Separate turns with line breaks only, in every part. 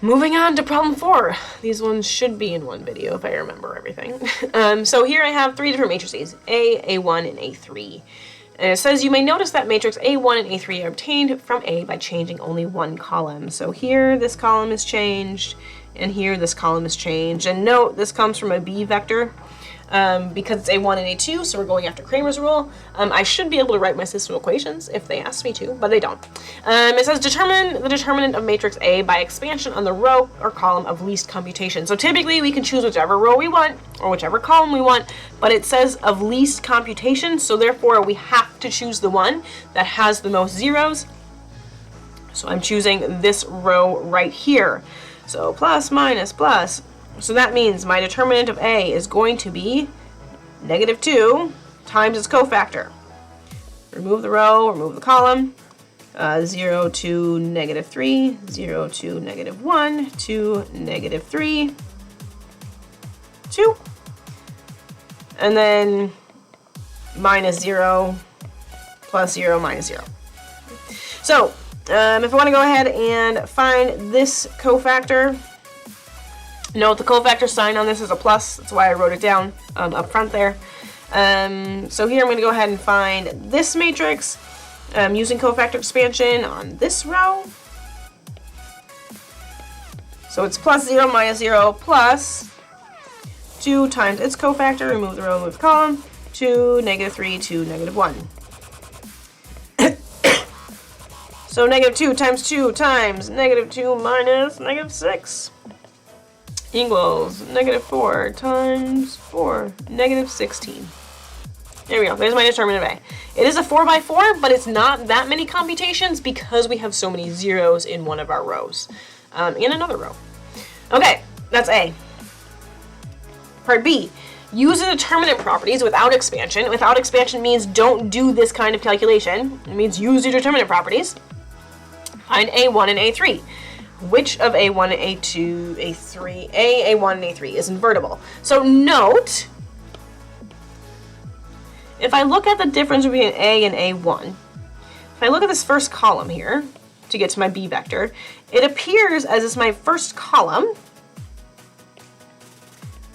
Moving on to problem 4. These ones should be in one video if I remember everything. So here I have 3 different matrices, A, A1, and A3. And it says you may notice that matrix A1 and A3 are obtained from A by changing only one column. So here this column is changed, and here this column is changed. And note, this comes from a B vector. Because it's A1 and A2, so we're going after Cramer's rule. I should be able to write my system equations if they ask me to, but they don't. It says determine the determinant of matrix A by expansion on the row or column of least computation. So typically we can choose whichever row we want or whichever column we want, but it says of least computation, so therefore we have to choose the one that has the most zeros. So I'm choosing this row right here. So plus, minus, plus. So that means my determinant of A is going to be -2 times its cofactor. Remove the row, remove the column. 0 to -3, 0 to -1, to -3, 2. And then -0, +0, -0. So if I want to go ahead and find this cofactor, note the cofactor sign on this is a plus. That's why I wrote it down up front there. So here I'm going to go ahead and find this matrix using cofactor expansion on this row. So it's +0, -0, plus 2 times its cofactor. Remove the row, remove the column. To -3 to -1. So -2 times 2 times -2 minus -6. Equals -4 times 4, -16. There we go. There's my determinant of A. It is a 4x4, but it's not that many computations because we have so many zeros in one of our rows. In another row. Okay, that's A. Part B. Use the determinant properties without expansion. Without expansion means don't do this kind of calculation. It means use your determinant properties. Find A1 and A3. Which of A1 and A2, A3, A1 and A3 is invertible? So note, if I look at the difference between A and A1, if I look at this first column here, to get to my B vector, it appears as it's my first column,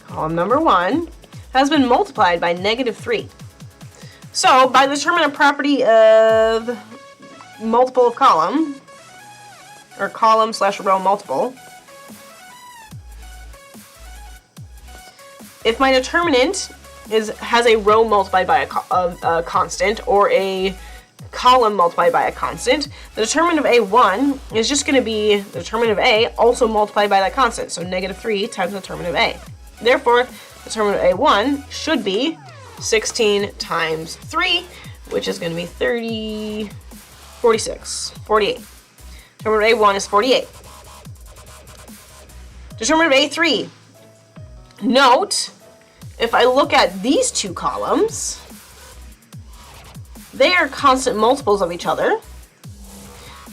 column number 1, has been multiplied by -3. So by the determinant property of multiple of column, or column/row multiple, if my determinant has a row multiplied by a constant or a column multiplied by a constant, the determinant of A1 is just going to be the determinant of A also multiplied by that constant, so -3 times the determinant of A. Therefore, the determinant of A1 should be 16 times 3, which is going to be 30, 46, 48. Determinant of A1 is 48. Determinant of A3. Note, if I look at these two columns, they are constant multiples of each other,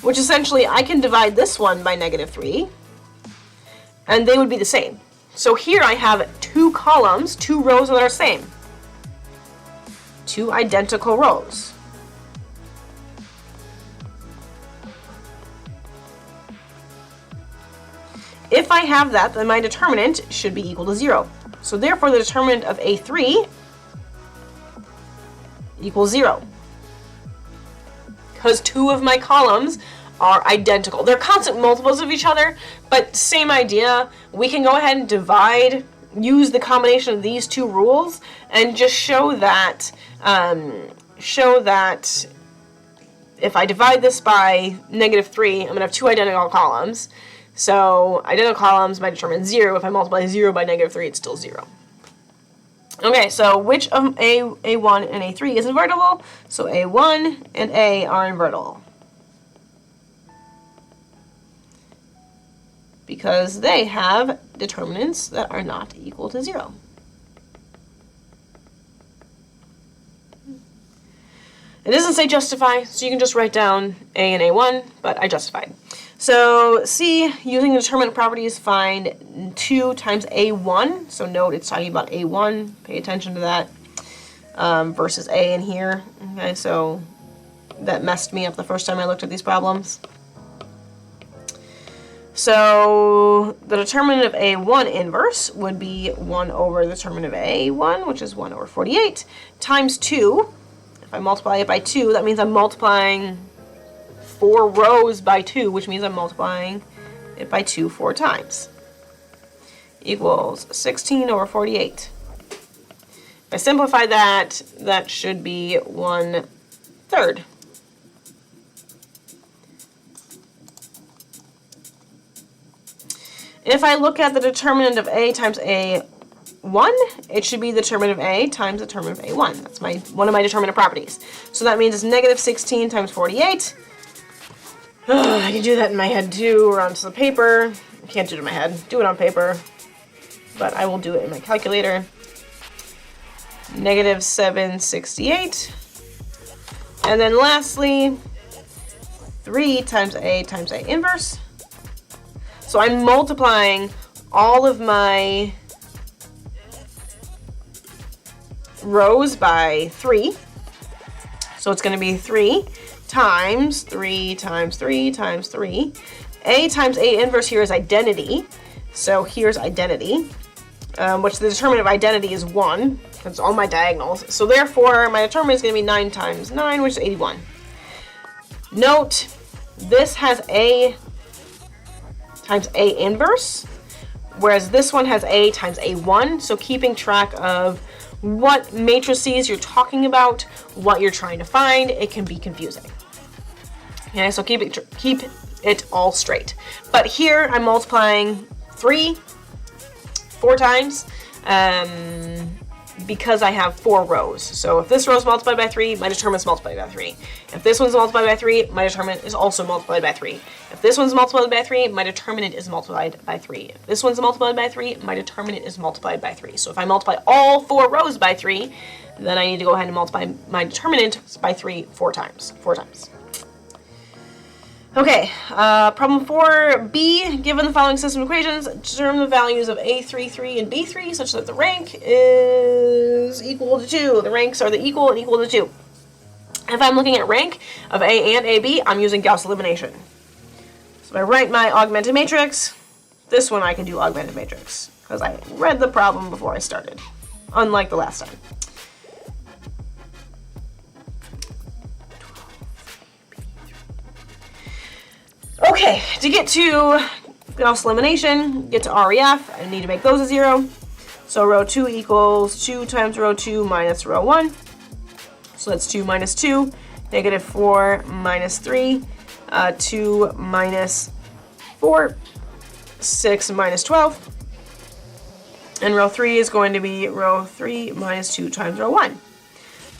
which essentially I can divide this one by -3, and they would be the same. So here I have two columns, two rows that are same. Two identical rows. If I have that, then my determinant should be equal to 0. So therefore, the determinant of A3 equals 0. Because two of my columns are identical. They're constant multiples of each other, but same idea. We can go ahead and divide, use the combination of these two rules, and just show that if I divide this by -3, I'm going to have two identical columns. So identical columns, my determinant 0. If I multiply 0 by -3, it's still 0. Okay, so which of A1 and A3 is invertible? So A1 and A are invertible. Because they have determinants that are not equal to 0. It doesn't say justify, so you can just write down A and A1, but I justified. So C, using the determinant properties, find 2 times A1. So note it's talking about A1. Pay attention to that. Versus A in here. Okay, so that messed me up the first time I looked at these problems. So the determinant of A1 inverse would be 1 over the determinant of A1, which is 1 over 48, times 2. If I multiply it by 2, that means I'm multiplying 4 rows by 2, which means I'm multiplying it by 2 4 times. Equals 16 over 48. If I simplify that, that should be 1/3. If I look at the determinant of A times A1, it should be the determinant of A times the determinant of A1. That's one of my determinant properties. So that means it's negative 16 times 48. I can do that in my head too, or onto the paper. I can't do it in my head. Do it on paper. But I will do it in my calculator. Negative 768. And then lastly, 3 times A inverse. So I'm multiplying all of my rows by 3. So it's going to be 3 times 3 times 3 times 3. A times A inverse here is identity. So here's identity, which the determinant of identity is 1. That's all my diagonals. So therefore, my determinant is going to be 9 times 9, which is 81. Note, this has A times A inverse, whereas this one has A times A1. So keeping track of what matrices you're talking about, what you're trying to find, it can be confusing. Okay, so keep it all straight. But here I'm multiplying 3 4 times because I have 4 rows. So if this row is multiplied by 3, my determinant is multiplied by 3. If this one's multiplied by 3, my determinant is also multiplied by 3. If this one's multiplied by 3, my determinant is multiplied by 3. If this one's multiplied by 3, my determinant is multiplied by 3. So if I multiply all 4 rows by 3, then I need to go ahead and multiply my determinant by 3 4 times. Okay, problem 4b, given the following system of equations, determine the values of A33 and B3 such that the rank is equal to 2. The ranks are the equal and equal to 2. If I'm looking at rank of A and AB, I'm using Gauss elimination. So if I write my augmented matrix, this one I can do augmented matrix, because I read the problem before I started, unlike the last time. Okay, to get to Gauss elimination, get to REF, I need to make those a 0. So row 2 equals 2 times row 2 minus row 1. So that's 2 minus 2, negative 4 minus 3, 2 minus 4, 6 minus 12. And row 3 is going to be row 3 minus 2 times row 1.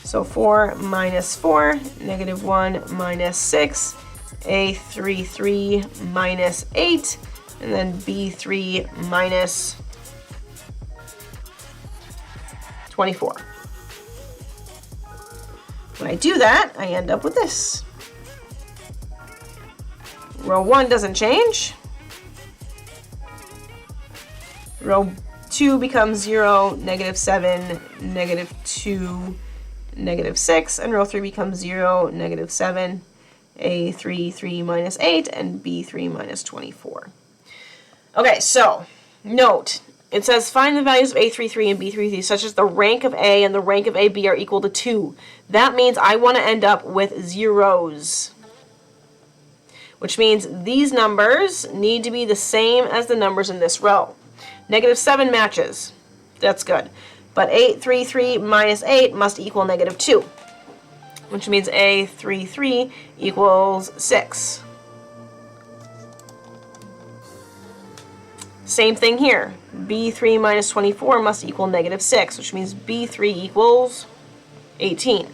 So 4 minus 4, negative 1 minus 6, A33 minus 8, and then B3 minus 24. When I do that, I end up with this. Row 1 doesn't change. Row 2 becomes 0, negative 7, negative 2, negative 6, and row 3 becomes 0, negative 7, A33 minus 8, and B3 minus 24. Okay, so note, it says find the values of A33 and B33 such as the rank of A and the rank of AB are equal to 2. That means I want to end up with zeros, which means these numbers need to be the same as the numbers in this row. Negative 7 matches. That's good. But A33 minus 8 must equal negative 2, which means A33 equals 6. Same thing here. B3 minus 24 must equal negative 6, which means B3 equals 18.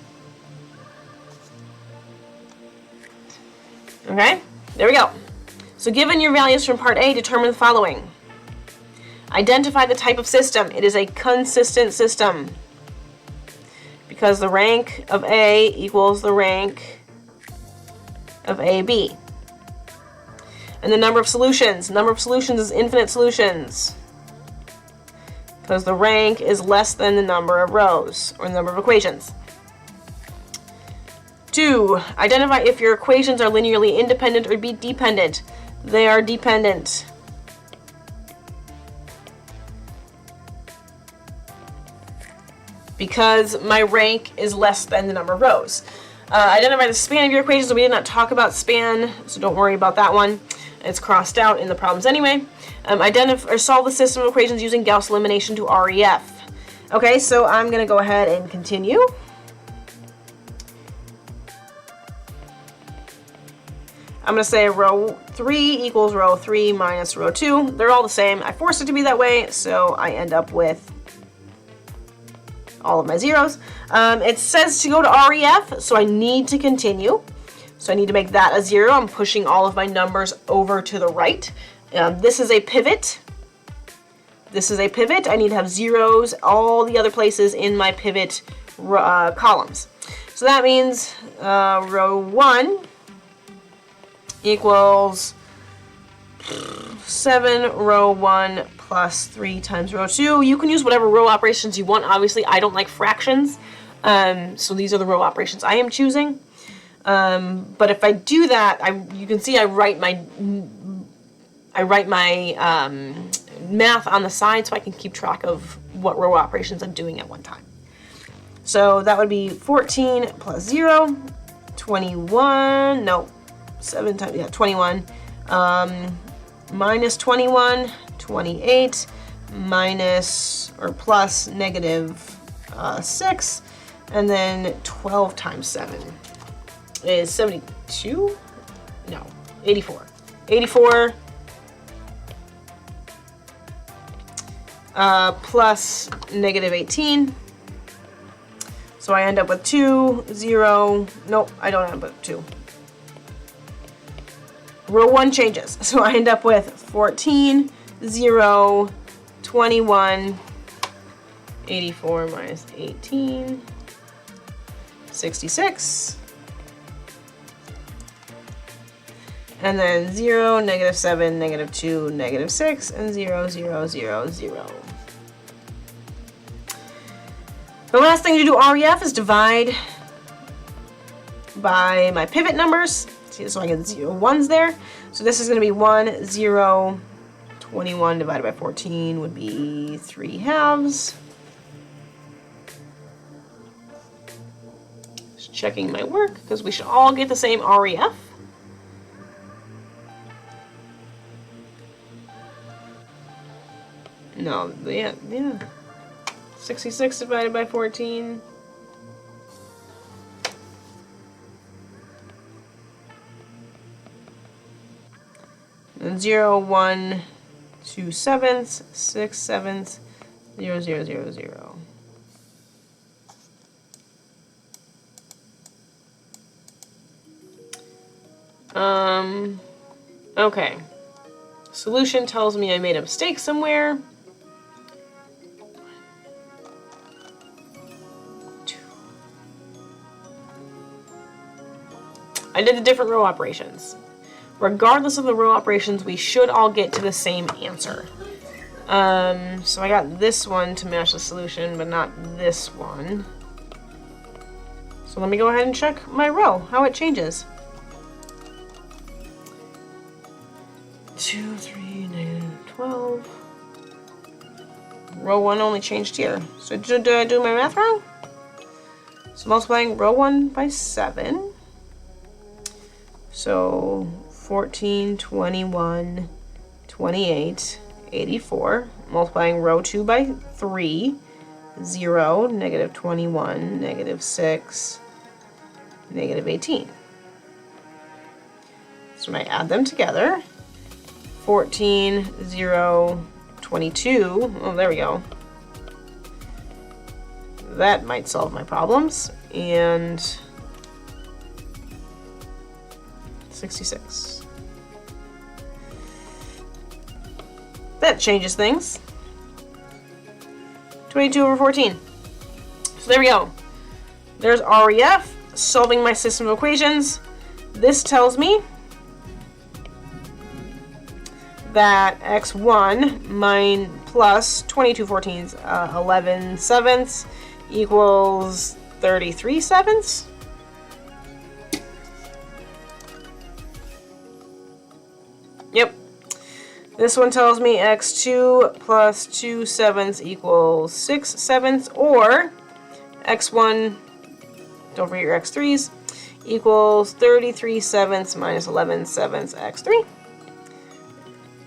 Okay, there we go. So given your values from part A, determine the following. Identify the type of system. It is a consistent system, because the rank of A equals the rank of AB. And the number of solutions. Number of solutions is infinite solutions, because the rank is less than the number of rows, or the number of equations. 2, identify if your equations are linearly independent or dependent. They are dependent. Because my rank is less than the number of rows. Identify the span of your equation, so we did not talk about span, so don't worry about that one. It's crossed out in the problems anyway. Identify or solve the system of equations using Gauss elimination to REF. Okay, so I'm going to go ahead and continue. I'm going to say row 3 equals row 3 minus row 2. They're all the same. I forced it to be that way, so I end up with all of my zeros. It says to go to REF, so I need to continue. So I need to make that a 0. I'm pushing all of my numbers over to the right. This is a pivot. This is a pivot. I need to have zeros all the other places in my pivot columns. So that means row 1 equals 7 row 1 plus 3 times row 2. You can use whatever row operations you want. Obviously, I don't like fractions. So these are the row operations I am choosing. But if I do that, you can see I write my math on the side so I can keep track of what row operations I'm doing at one time. So that would be 14 plus 0, 21, no, 7 times, yeah, 21, minus 21, 28, minus, or plus negative 6, and then 12 times 7 is 72? No, 84. 84 plus negative 18. So I end up with 2, 0, nope, I don't end up with 2. Row 1 changes, so I end up with 14, 0, 21, 84 minus 18, 66, and then 0, negative 7, negative 2, negative 6, and 0, 0, 0, 0. The last thing to do REF is divide by my pivot numbers. So I get 0 ones there. So this is going to be 1, 0, 21 divided by 14 would be 3 halves. Just checking my work because we should all get the same REF. No, yeah. 66 divided by 14. And 0, 1, 2 sevenths, 6 sevenths, 0, 0, 0, 0. Okay. Solution tells me I made a mistake somewhere. I did the different row operations. Regardless of the row operations, we should all get to the same answer. So I got this one to match the solution, but not this one. So let me go ahead and check my row, how it changes. 2, 3, negative 12. Row 1 only changed here. So did I do my math wrong? So multiplying row 1 by 7. So 14, 21, 28, 84. Multiplying row 2 by 3. 0, negative 21, negative 6, negative 18. So when I add them together, 14, 0, 22. Oh, there we go. That might solve my problems. And 66. That changes things. 22 over 14. So there we go. There's REF, solving my system of equations. This tells me that x1 mine plus 22 14ths, 11 sevenths equals 33 sevenths. This one tells me x2 plus 2 sevenths equals 6 sevenths, or x1, don't forget your x3s, equals 33 sevenths minus 11 sevenths x3.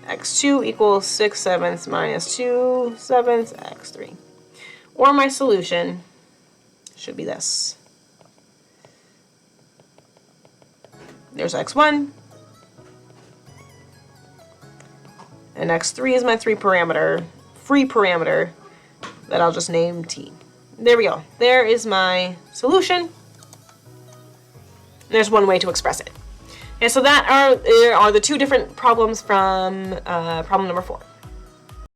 x2 equals 6 sevenths minus 2 sevenths x3. Or my solution should be this. There's x1. And x3 is my free parameter that I'll just name t. There we go. There is my solution. There's one way to express it. And so that are the two different problems from problem number 4.